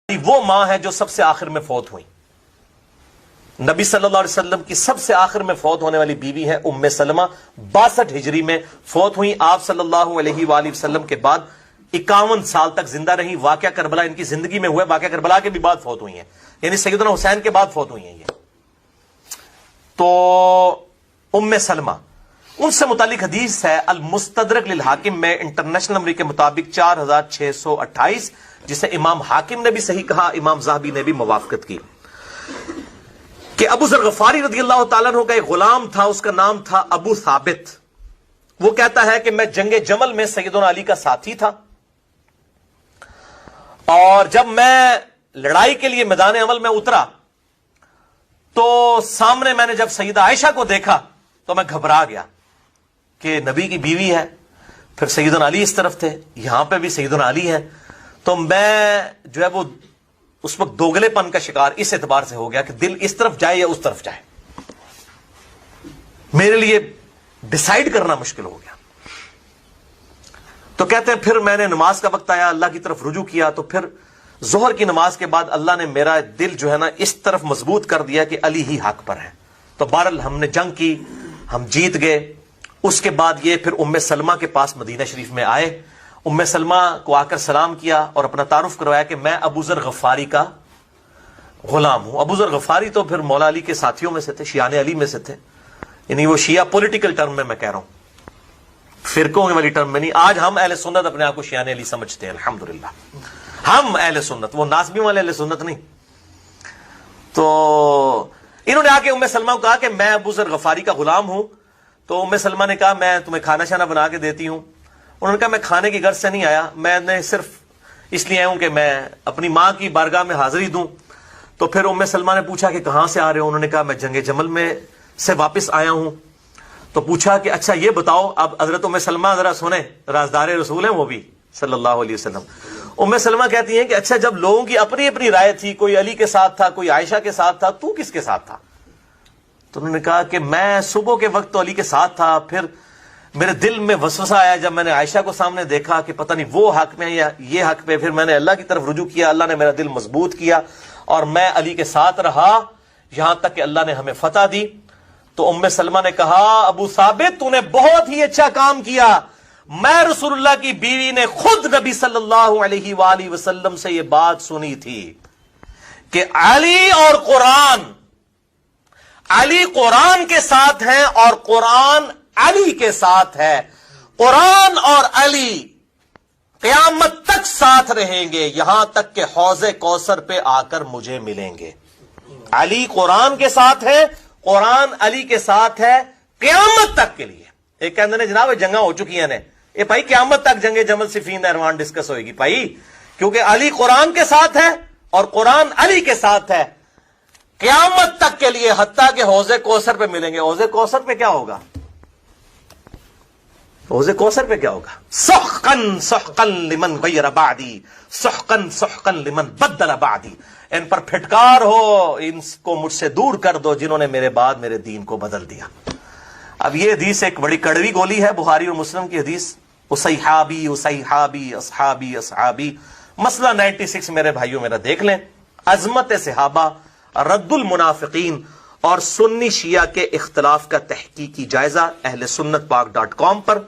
وہ ماں ہے جو سب سے آخر میں فوت ہوئی. نبی صلی اللہ علیہ وسلم کی سب سے آخر میں فوت ہونے والی بیوی ہے ام سلمہ. 62 ہجری میں فوت ہوئی. آپ صلی اللہ علیہ وآلہ وسلم کے بعد 51 سال تک زندہ رہی. واقعہ کربلا ان کی زندگی میں ہوا ہے. واقعہ کربلا کے بھی بعد فوت ہوئی ہیں, یعنی سیدنا حسین کے بعد فوت ہوئی ہیں یہ. تو ام سلمہ, ان سے متعلق حدیث ہے المستدرک للحاکم میں انٹرنیشنل نمبر کے مطابق 4628, جسے امام حاکم نے بھی صحیح کہا, امام ذہبی نے بھی موافقت کی, کہ ابو ذر غفاری رضی اللہ تعالیٰ عنہ کا ایک غلام تھا, اس کا نام تھا ابو ثابت. وہ کہتا ہے کہ میں جنگ جمل میں سیدنا علی کا ساتھی تھا, اور جب میں لڑائی کے لیے میدان عمل میں اترا تو سامنے میں نے جب سیدہ عائشہ کو دیکھا تو میں گھبرا گیا کہ نبی کی بیوی ہے, پھر سیدنا علی اس طرف تھے, یہاں پہ بھی سیدنا علی ہے. تو میں جو ہے وہ اس وقت دوگلے پن کا شکار اس اعتبار سے ہو گیا کہ دل اس طرف جائے یا اس طرف جائے, میرے لیے ڈیسائیڈ کرنا مشکل ہو گیا. تو کہتے ہیں پھر میں نے نماز کا وقت آیا, اللہ کی طرف رجوع کیا, تو پھر ظہر کی نماز کے بعد اللہ نے میرا دل جو ہے نا اس طرف مضبوط کر دیا کہ علی ہی حق پر ہے. تو بہرحال ہم نے جنگ کی, ہم جیت گئے. اس کے بعد یہ پھر ام سلمہ کے پاس مدینہ شریف میں آئے. ام سلمہ کو آ کر سلام کیا اور اپنا تعارف کروایا کہ میں ابو ذر غفاری کا غلام ہوں. ابو ذر غفاری تو پھر مولا علی کے ساتھیوں میں سے تھے, شیعان علی میں سے تھے, یعنی وہ شیعہ پولیٹیکل ٹرم میں کہہ رہا ہوں, فرقوں والی ٹرم میں نہیں. آج ہم اہل سنت اپنے آپ کو شیعان علی سمجھتے ہیں, الحمدللہ ہم اہل سنت, وہ ناسبی والے اہل سنت نہیں. تو انہوں نے آ کے ام سلمہ کو کہا کہ میں ابو ذر غفاری کا غلام ہوں. تو ام سلمہ نے کہا میں تمہیں کھانا شانا بنا کے دیتی ہوں. انہوں نے کہا میں کھانے کی غرض سے نہیں آیا, میں نے صرف اس لیے آیا ہوں کہ میں اپنی ماں کی بارگاہ میں حاضری دوں. تو پھر ام سلمہ نے پوچھا کہ کہاں سے آ رہے ہو؟ انہوں نے کہا میں جنگ جمل میں سے واپس آیا ہوں. تو پوچھا کہ اچھا یہ بتاؤ, اب حضرت ام سلمہ ذرا سنیں, رازدار رسول ہیں وہ بھی صلی اللہ علیہ وسلم. ام سلمہ کہتی ہیں کہ اچھا جب لوگوں کی اپنی اپنی رائے تھی, کوئی علی کے ساتھ تھا, کوئی عائشہ کے ساتھ تھا, تو کس کے ساتھ تھا؟ تو انہوں نے کہا کہ میں صبح کے وقت تو علی کے ساتھ تھا, پھر میرے دل میں وسوسہ آیا جب میں نے عائشہ کو سامنے دیکھا کہ پتہ نہیں وہ حق میں یا یہ حق میں, پھر میں نے اللہ کی طرف رجوع کیا, اللہ نے میرا دل مضبوط کیا اور میں علی کے ساتھ رہا یہاں تک کہ اللہ نے ہمیں فتح دی. تو ام سلمہ نے کہا ابو ثابت تو نے بہت ہی اچھا کام کیا, میں رسول اللہ کی بیوی نے خود نبی صلی اللہ علیہ وآلہ وسلم سے یہ بات سنی تھی کہ علی اور قرآن, علی قرآن کے ساتھ ہیں اور قرآن علی کے ساتھ ہے, قرآن اور علی قیامت تک ساتھ رہیں گے یہاں تک کہ حوض کوثر پہ آ کر مجھے ملیں گے. علی قرآن کے ساتھ ہے, قرآن علی کے ساتھ ہے قیامت تک کے لیے. ایک کہتے ہیں جناب جنگاں ہو چکی ہیں, اے بھائی قیامت تک جنگ جمل صفین نہروان ڈسکس ہوئے گی بھائی, کیونکہ علی قرآن کے ساتھ ہے اور قرآن علی کے ساتھ ہے قیامت تک کے لیے, حتیٰ کہ حوض کوثر پہ ملیں گے. حوض کوثر پہ کیا ہوگا؟ حوض کوثر پہ کیا ہوگا؟ سحقن سحقن لمن غیر بعدی, سحقن سحقن لمن بدل بعدی. ان پر پھٹکار ہو, ان کو مجھ سے دور کر دو جنہوں نے میرے بعد میرے دین کو بدل دیا. اب یہ حدیث ایک بڑی کڑوی گولی ہے, بخاری اور مسلم کی حدیث, اصحابی اصحابی اصحابی اصحابی. مسئلہ 96 میرے بھائیوں میرا دیکھ لیں, عظمت صحابہ, رد المنافقین اور سنی شیعہ کے اختلاف کا تحقیقی جائزہ اہل سنت پاک .com پر.